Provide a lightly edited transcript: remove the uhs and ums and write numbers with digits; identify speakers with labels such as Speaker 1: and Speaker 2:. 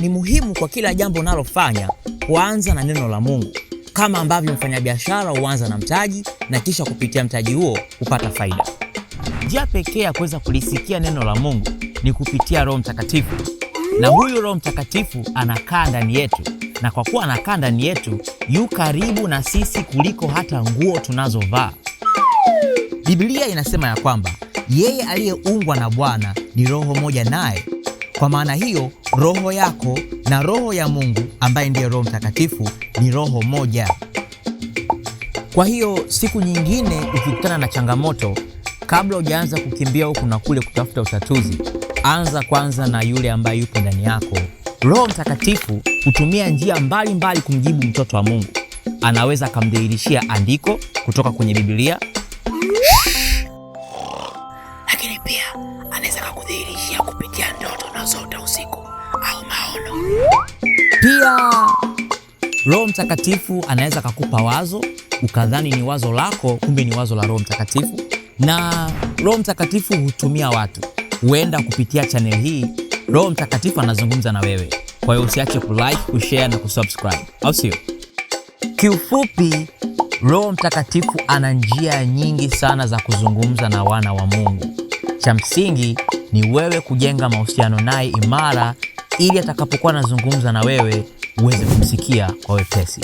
Speaker 1: ni muhimu kwa kila jambo unalofanya kuanza na neno la Mungu, kama ambavyo mfanyabiashara huanza na mtaji na kisha kupitia mtaji huo kupata faida. Njia pekee ya kuweza kulisikia neno la Mungu ni kupitia Roho Mtakatifu, na huyu Roho Mtakatifu anakaa ndani yetu, na kwa kuwa anakaa ndani yetu, yu karibu na sisi kuliko hata nguo tunazovaa. Biblia inasema ya kwamba yeye aliyeungwa na Bwana ni roho moja naye. Kwa maana hiyo, roho yako na roho ya Mungu ambaye ndiye Roho Mtakatifu ni roho moja. Kwa hiyo siku nyingine ukikutana na changamoto, kabla hujaanza kukimbia huku na kule kutafuta utatuzi, anza kwanza na yule ambaye yupo ndani yako. Roho Mtakatifu hutumia njia mbalimbali kumjibu mtoto wa Mungu. Anaweza kumdhihirishia andiko kutoka kwenye Biblia, lakini pia anaweza kukudhihirishia kupitia ndoto unazoota usiku au maono. Pia Roho Mtakatifu anaweza kukupa wazo ukadhani ni wazo lako, kumbe ni wazo la Roho Mtakatifu. Na Roho Mtakatifu hutumia watu. Huenda kupitia channel hii Roho Mtakatifu anazungumza na wewe. Kwa hiyo usiache kulike, kushare na kusubscribe, au sio? Kiufupi, Roho Mtakatifu ana njia nyingi sana za kuzungumza na wana wa Mungu. Cha msingi ni wewe kujenga mahusiano naye imara, ili atakapokuwa anazungumza na wewe uweze kumsikia kwa wepesi.